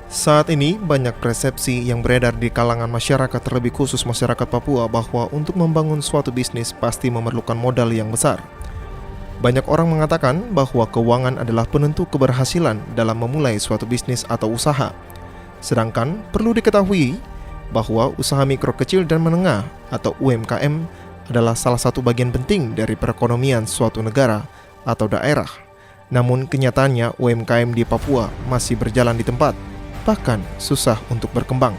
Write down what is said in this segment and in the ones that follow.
Saat ini banyak persepsi yang beredar di kalangan masyarakat, terlebih khusus masyarakat Papua, bahwa untuk membangun suatu bisnis pasti memerlukan modal yang besar. Banyak orang mengatakan bahwa keuangan adalah penentu keberhasilan dalam memulai suatu bisnis atau usaha. Sedangkan perlu diketahui bahwa usaha mikro kecil dan menengah atau UMKM adalah salah satu bagian penting dari perekonomian suatu negara atau daerah. Namun kenyataannya UMKM di Papua masih berjalan di tempat, bahkan susah untuk berkembang.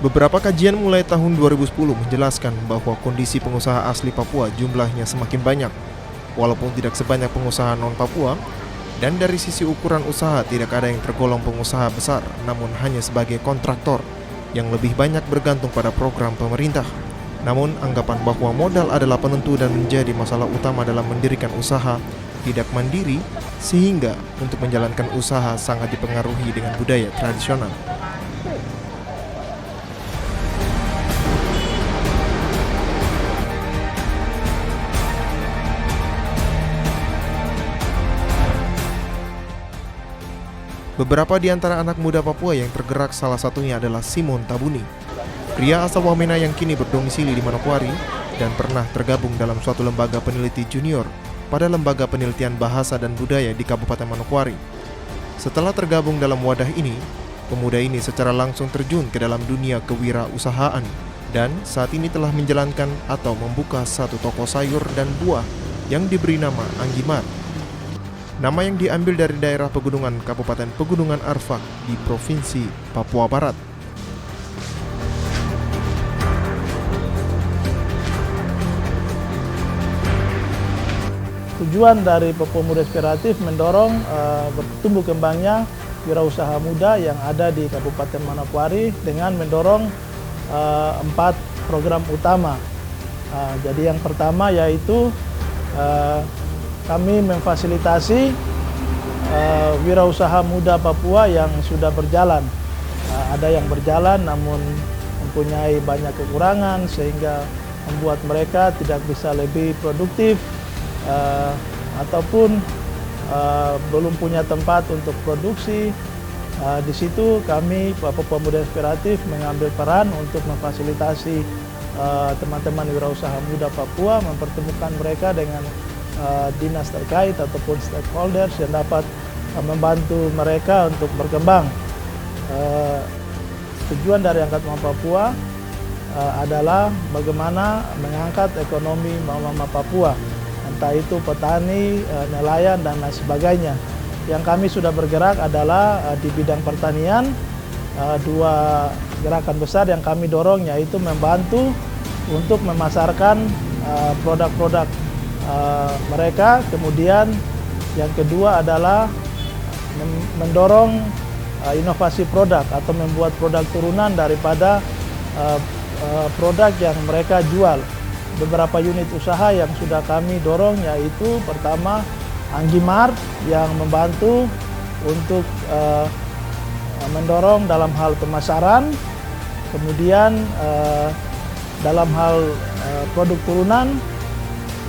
Beberapa kajian mulai tahun 2010 menjelaskan bahwa kondisi pengusaha asli Papua jumlahnya semakin banyak, walaupun tidak sebanyak pengusaha non-Papua, dan dari sisi ukuran usaha tidak ada yang tergolong pengusaha besar, namun hanya sebagai kontraktor yang lebih banyak bergantung pada program pemerintah. Namun anggapan bahwa modal adalah penentu dan menjadi masalah utama dalam mendirikan usaha tidak mandiri, sehingga untuk menjalankan usaha sangat dipengaruhi dengan budaya tradisional. Beberapa di antara anak muda Papua yang tergerak, salah satunya adalah Simon Tabuni, pria asal Wamena yang kini berdomisili di Manokwari dan pernah tergabung dalam suatu lembaga peneliti junior pada Lembaga Penelitian Bahasa dan Budaya di Kabupaten Manokwari. Setelah tergabung dalam wadah ini, pemuda ini secara langsung terjun ke dalam dunia kewirausahaan dan saat ini telah menjalankan atau membuka satu toko sayur dan buah yang diberi nama Anggimar. Nama yang diambil dari daerah pegunungan Kabupaten Pegunungan Arfak di Provinsi Papua Barat. Tujuan dari Papua Muda Inspiratif mendorong bertumbuh kembangnya wirausaha muda yang ada di Kabupaten Manokwari dengan mendorong 4 program utama. Jadi yang pertama yaitu kami memfasilitasi wirausaha muda Papua yang sudah berjalan. Ada yang berjalan namun mempunyai banyak kekurangan sehingga membuat mereka tidak bisa lebih produktif ataupun belum punya tempat untuk produksi. Di situ kami Papua Muda Inspiratif mengambil peran untuk memfasilitasi teman-teman wirausaha muda Papua, mempertemukan mereka dengan dinas terkait ataupun stakeholders yang dapat membantu mereka untuk berkembang. Tujuan dari Angkatan Papua adalah bagaimana mengangkat ekonomi mama Papua, entah itu petani, nelayan, dan lain sebagainya. Yang kami sudah bergerak adalah di bidang pertanian. 2 gerakan besar yang kami dorong yaitu membantu untuk memasarkan produk-produk mereka. Kemudian yang kedua adalah mendorong inovasi produk atau membuat produk turunan daripada produk yang mereka jual. Beberapa unit usaha yang sudah kami dorong yaitu pertama Anggimar yang membantu untuk mendorong dalam hal pemasaran, kemudian dalam hal produk turunan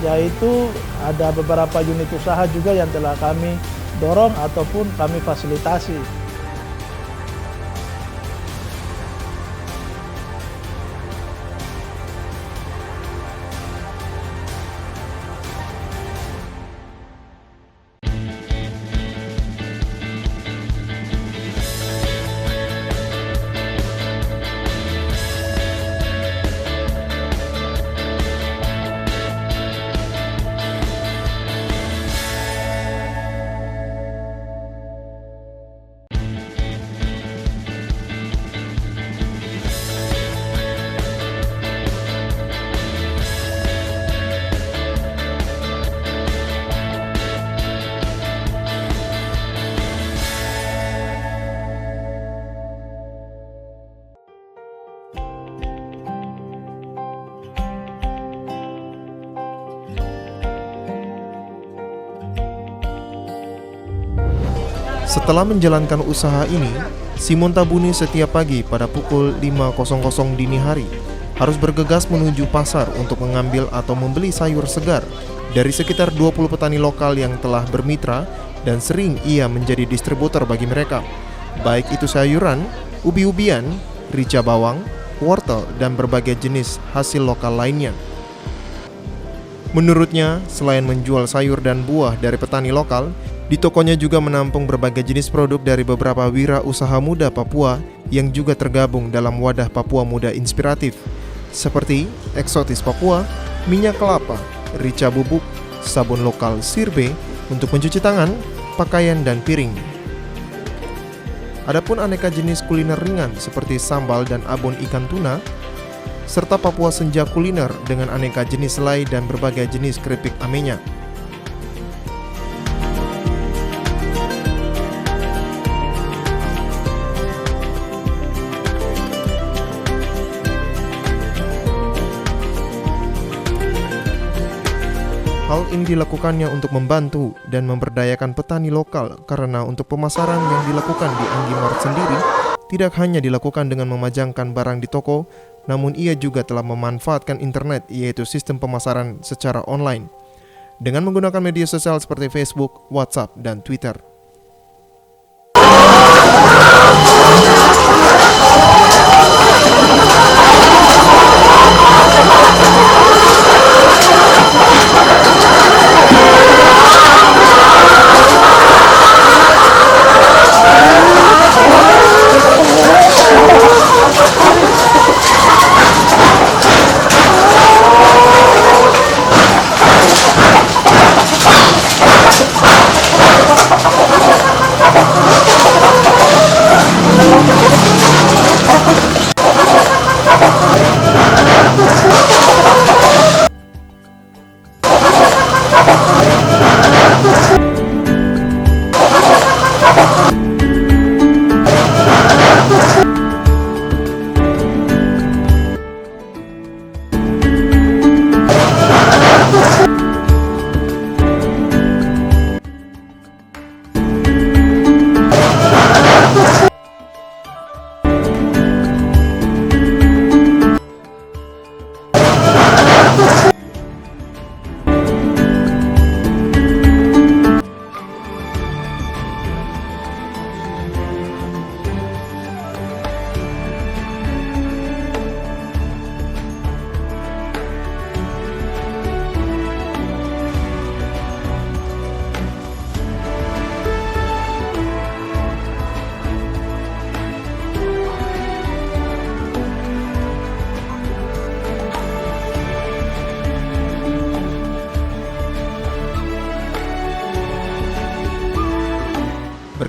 yaitu ada beberapa unit usaha juga yang telah kami dorong ataupun kami fasilitasi. Setelah menjalankan usaha ini, Simon Tabuni setiap pagi pada pukul 5.00 dini hari harus bergegas menuju pasar untuk mengambil atau membeli sayur segar dari sekitar 20 petani lokal yang telah bermitra dan sering ia menjadi distributor bagi mereka, baik itu sayuran, ubi-ubian, rica bawang, wortel, dan berbagai jenis hasil lokal lainnya. Menurutnya, selain menjual sayur dan buah dari petani lokal, di tokonya juga menampung berbagai jenis produk dari beberapa wirausaha muda Papua yang juga tergabung dalam wadah Papua Muda Inspiratif, seperti Eksotis Papua, minyak kelapa, rica bubuk, sabun lokal Sirbe untuk mencuci tangan, pakaian, dan piring. Adapun aneka jenis kuliner ringan seperti sambal dan abon ikan tuna, serta Papua Senja kuliner dengan aneka jenis selai dan berbagai jenis keripik amenya. Hal ini dilakukannya untuk membantu dan memberdayakan petani lokal karena untuk pemasaran yang dilakukan di Anggi Mart sendiri tidak hanya dilakukan dengan memajangkan barang di toko, namun ia juga telah memanfaatkan internet, yaitu sistem pemasaran secara online dengan menggunakan media sosial seperti Facebook, WhatsApp, dan Twitter.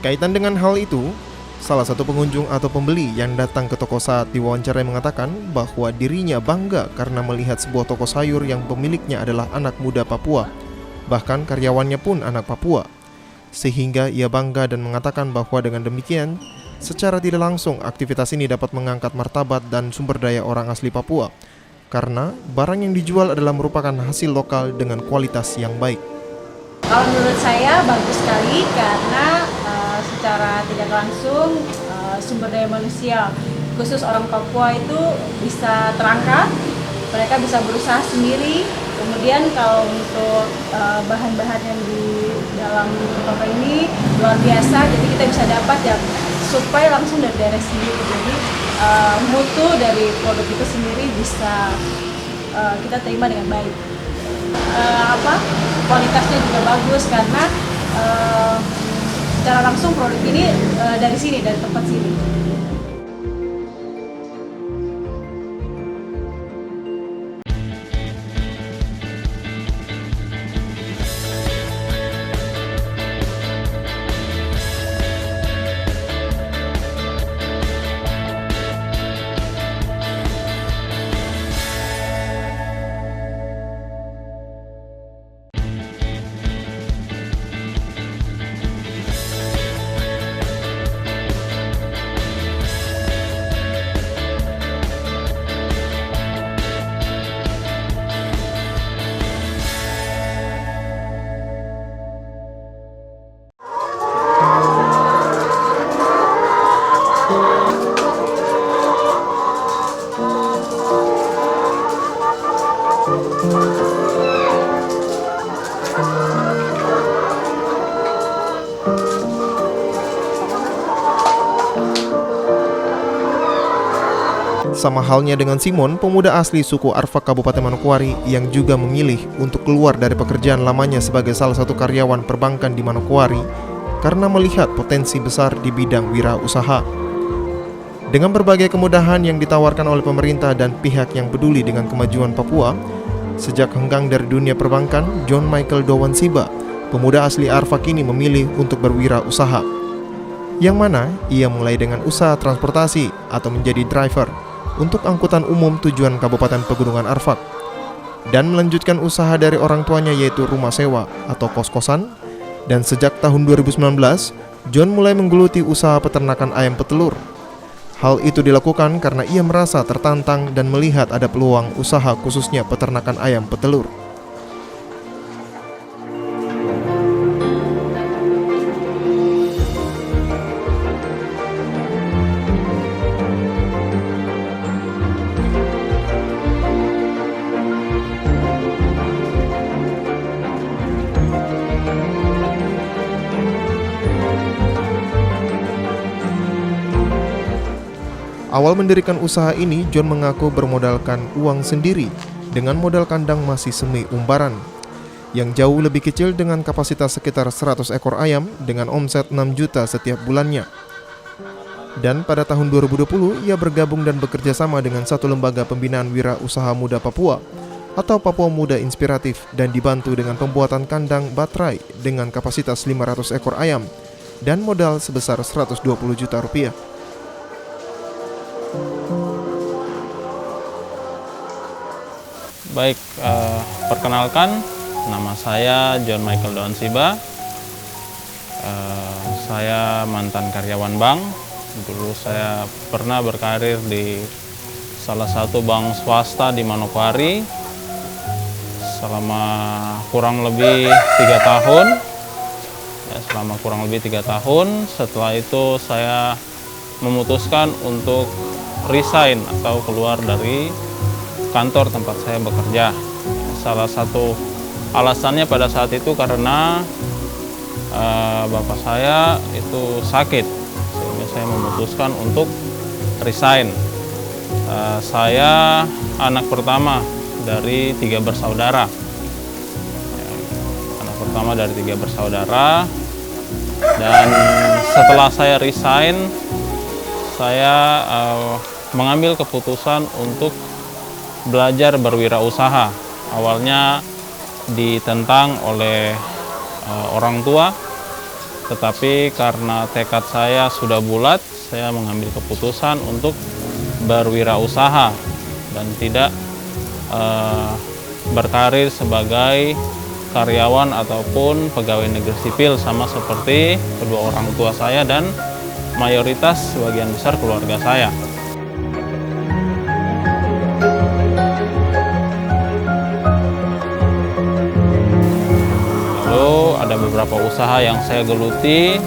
Berkaitan dengan hal itu, salah satu pengunjung atau pembeli yang datang ke toko saat diwawancarai mengatakan bahwa dirinya bangga karena melihat sebuah toko sayur yang pemiliknya adalah anak muda Papua, bahkan karyawannya pun anak Papua. Sehingga ia bangga dan mengatakan bahwa dengan demikian, secara tidak langsung aktivitas ini dapat mengangkat martabat dan sumber daya orang asli Papua, karena barang yang dijual adalah merupakan hasil lokal dengan kualitas yang baik. Kalau menurut saya bagus sekali karena secara tidak langsung sumber daya manusia khusus orang Papua itu bisa terangkat, mereka bisa berusaha sendiri. Kemudian kalau untuk bahan-bahan yang di dalam toko ini luar biasa, jadi kita bisa dapat yang supaya langsung dari daerah sendiri. Jadi mutu dari produk itu sendiri bisa kita terima dengan baik. Kualitasnya juga bagus karena secara langsung produk ini dari sini, dari tempat sini. Sama halnya dengan Simon, pemuda asli suku Arfak Kabupaten Manokwari yang juga memilih untuk keluar dari pekerjaan lamanya sebagai salah satu karyawan perbankan di Manokwari karena melihat potensi besar di bidang wirausaha. Dengan berbagai kemudahan yang ditawarkan oleh pemerintah dan pihak yang peduli dengan kemajuan Papua, sejak hengkang dari dunia perbankan, John Michael Dowansiba, pemuda asli Arfak ini memilih untuk berwirausaha. Yang mana ia mulai dengan usaha transportasi atau menjadi driver untuk angkutan umum tujuan Kabupaten Pegunungan Arfak, dan melanjutkan usaha dari orang tuanya yaitu rumah sewa atau kos-kosan. Dan sejak tahun 2019, John mulai menggeluti usaha peternakan ayam petelur. Hal itu dilakukan karena ia merasa tertantang dan melihat ada peluang usaha khususnya peternakan ayam petelur. Awal mendirikan usaha ini, John mengaku bermodalkan uang sendiri dengan modal kandang masih semi umbaran yang jauh lebih kecil dengan kapasitas sekitar 100 ekor ayam dengan omset 6 juta setiap bulannya. Dan pada tahun 2020, ia bergabung dan bekerja sama dengan satu lembaga pembinaan wirausaha muda Papua atau Papua Muda Inspiratif dan dibantu dengan pembuatan kandang baterai dengan kapasitas 500 ekor ayam dan modal sebesar 120 juta rupiah. Baik, perkenalkan, nama saya John Michael Dowansiba. Saya mantan karyawan bank. Dulu saya pernah berkarir di salah satu bank swasta di Manokwari selama kurang lebih 3 tahun. Selama kurang lebih 3 tahun. Setelah itu saya memutuskan untuk resign atau keluar dari kantor tempat saya bekerja. Salah satu alasannya pada saat itu karena bapak saya itu sakit, sehingga saya memutuskan untuk resign. Saya anak pertama dari 3 bersaudara. Anak pertama dari 3 bersaudara. Dan setelah saya resign, saya mengambil keputusan untuk belajar berwirausaha. Awalnya ditentang oleh orang tua, tetapi karena tekad saya sudah bulat, saya mengambil keputusan untuk berwirausaha dan tidak berkarir sebagai karyawan ataupun pegawai negeri sipil sama seperti kedua orang tua saya dan mayoritas sebagian besar keluarga saya. Ada beberapa usaha yang saya geluti,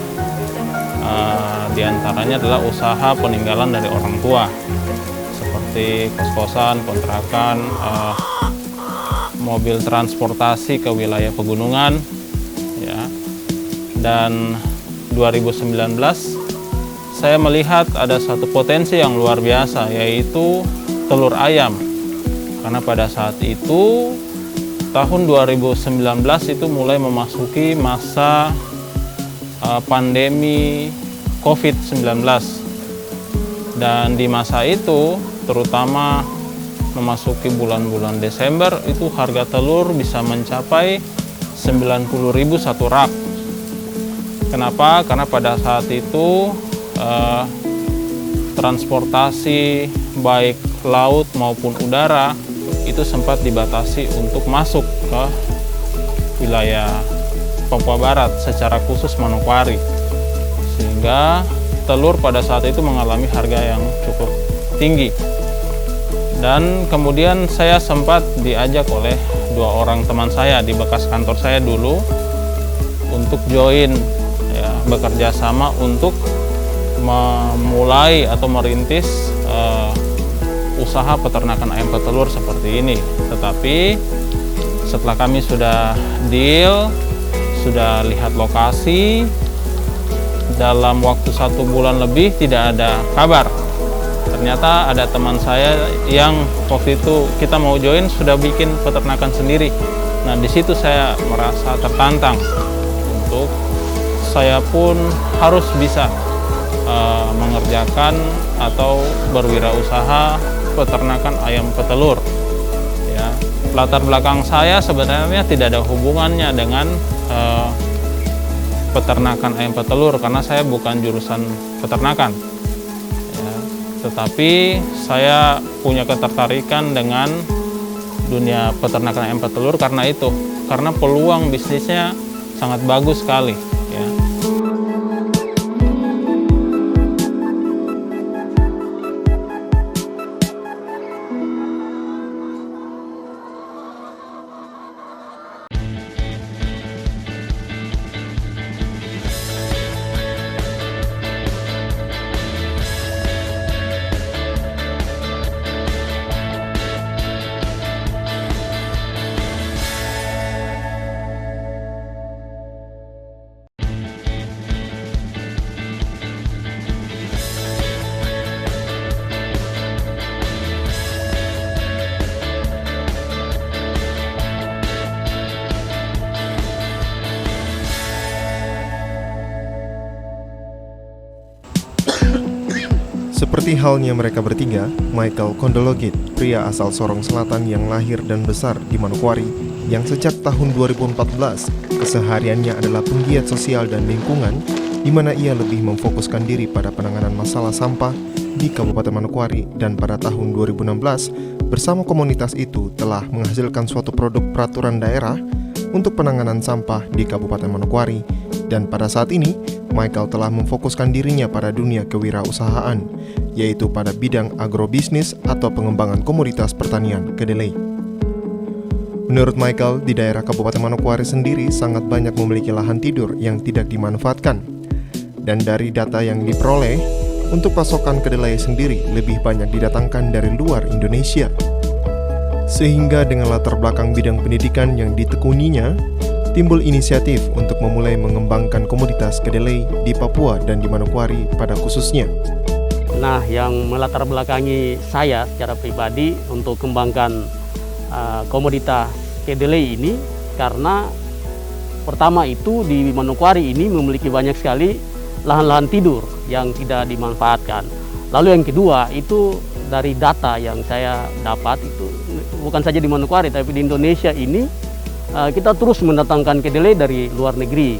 diantaranya adalah usaha peninggalan dari orang tua, seperti kos-kosan, kontrakan, mobil transportasi ke wilayah pegunungan, ya. Dan 2019 saya melihat ada satu potensi yang luar biasa, yaitu telur ayam, karena pada saat itu tahun 2019 itu mulai memasuki masa pandemi COVID-19. Dan di masa itu, terutama memasuki bulan-bulan Desember, itu harga telur bisa mencapai 90.000 satu rak. Kenapa? Karena pada saat itu transportasi baik laut maupun udara itu sempat dibatasi untuk masuk ke wilayah Papua Barat, secara khusus Manokwari, sehingga telur pada saat itu mengalami harga yang cukup tinggi. Dan kemudian saya sempat diajak oleh 2 orang teman saya di bekas kantor saya dulu untuk join, ya, bekerja sama untuk memulai atau merintis usaha peternakan ayam petelur seperti ini. Tetapi setelah kami sudah deal, sudah lihat lokasi, dalam waktu 1 bulan lebih tidak ada kabar. Ternyata ada teman saya yang waktu itu kita mau join sudah bikin peternakan sendiri. Nah, di situ saya merasa tertantang untuk saya pun harus bisa mengerjakan atau berwirausaha peternakan ayam petelur. Ya, latar belakang saya sebenarnya tidak ada hubungannya dengan peternakan ayam petelur karena saya bukan jurusan peternakan. Ya, tetapi saya punya ketertarikan dengan dunia peternakan ayam petelur karena itu, karena peluang bisnisnya sangat bagus sekali. Ya. Seperti halnya mereka bertiga, Michael Kondologit, pria asal Sorong Selatan yang lahir dan besar di Manokwari, yang sejak tahun 2014 kesehariannya adalah penggiat sosial dan lingkungan, di mana ia lebih memfokuskan diri pada penanganan masalah sampah di Kabupaten Manokwari, dan pada tahun 2016 bersama komunitas itu telah menghasilkan suatu produk peraturan daerah untuk penanganan sampah di Kabupaten Manokwari. Dan pada saat ini, Michael telah memfokuskan dirinya pada dunia kewirausahaan, yaitu pada bidang agrobisnis atau pengembangan komoditas pertanian kedelai. Menurut Michael, di daerah Kabupaten Manokwari sendiri sangat banyak memiliki lahan tidur yang tidak dimanfaatkan. Dan dari data yang diperoleh, untuk pasokan kedelai sendiri lebih banyak didatangkan dari luar Indonesia. Sehingga dengan latar belakang bidang pendidikan yang ditekuninya, timbul inisiatif untuk memulai mengembangkan komoditas kedelai di Papua dan di Manokwari pada khususnya. Nah, yang melatar belakangi saya secara pribadi untuk kembangkan komoditas kedelai ini karena pertama itu di Manokwari ini memiliki banyak sekali lahan-lahan tidur yang tidak dimanfaatkan. Lalu yang kedua itu dari data yang saya dapat itu bukan saja di Manokwari tapi di Indonesia ini kita terus mendatangkan kedelai dari luar negeri.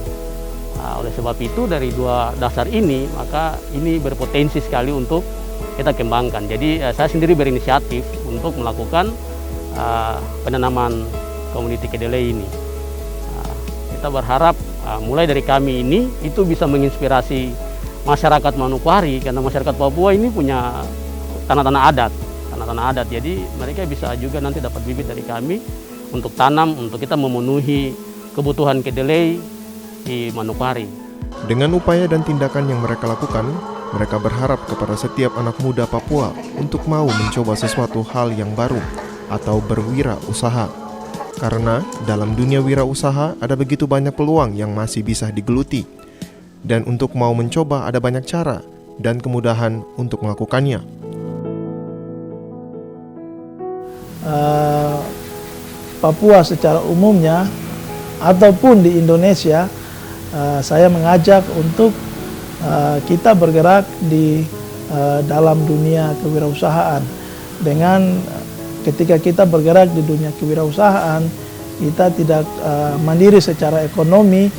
Oleh sebab itu dari dua dasar ini maka ini berpotensi sekali untuk kita kembangkan. Jadi saya sendiri berinisiatif untuk melakukan penanaman komoditi kedelai ini. Kita berharap mulai dari kami ini itu bisa menginspirasi masyarakat Manokwari karena masyarakat Papua ini punya tanah-tanah adat. Jadi mereka bisa juga nanti dapat bibit dari kami untuk tanam, untuk kita memenuhi kebutuhan kedelai di Manokwari. Dengan upaya dan tindakan yang mereka lakukan, mereka berharap kepada setiap anak muda Papua untuk mau mencoba sesuatu hal yang baru atau berwirausaha. Karena dalam dunia wirausaha ada begitu banyak peluang yang masih bisa digeluti. Dan untuk mau mencoba ada banyak cara dan kemudahan untuk melakukannya. Papua secara umumnya ataupun di Indonesia, saya mengajak untuk kita bergerak di dalam dunia kewirausahaan. Dengan ketika kita bergerak di dunia kewirausahaan, kita tidak mandiri secara ekonomi,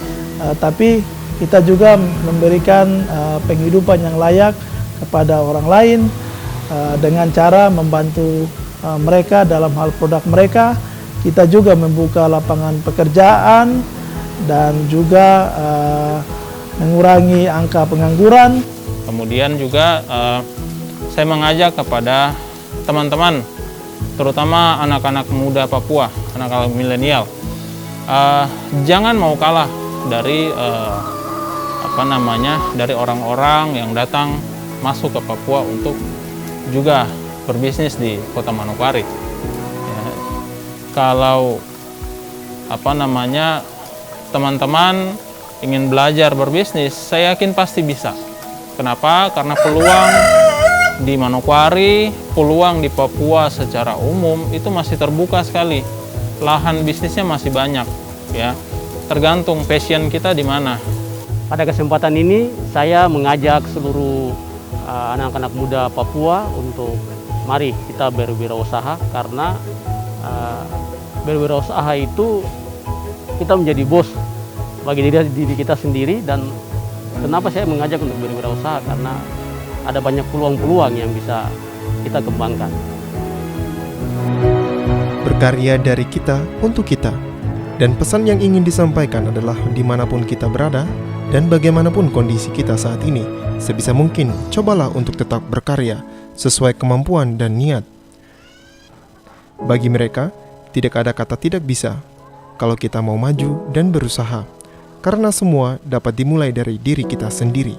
tapi kita juga memberikan penghidupan yang layak kepada orang lain dengan cara membantu mereka dalam hal produk mereka. Kita juga membuka lapangan pekerjaan dan juga mengurangi angka pengangguran. Kemudian juga saya mengajak kepada teman-teman, terutama anak-anak muda Papua, anak-anak milenial, jangan mau kalah dari dari orang-orang yang datang masuk ke Papua untuk juga berbisnis di Kota Manokwari. Kalau teman-teman ingin belajar berbisnis, saya yakin pasti bisa. Kenapa? Karena peluang di Manokwari, peluang di Papua secara umum itu masih terbuka sekali. Lahan bisnisnya masih banyak, ya. Tergantung passion kita di mana. Pada kesempatan ini saya mengajak seluruh anak-anak muda Papua untuk mari kita berwirausaha, karena berwirausaha itu kita menjadi bos bagi diri kita sendiri. Dan kenapa saya mengajak untuk berwirausaha? Karena ada banyak peluang-peluang yang bisa kita kembangkan. Berkarya dari kita untuk kita. Dan pesan yang ingin disampaikan adalah dimanapun kita berada dan bagaimanapun kondisi kita saat ini, sebisa mungkin cobalah untuk tetap berkarya sesuai kemampuan dan niat. Bagi mereka, tidak ada kata tidak bisa kalau kita mau maju dan berusaha, karena semua dapat dimulai dari diri kita sendiri.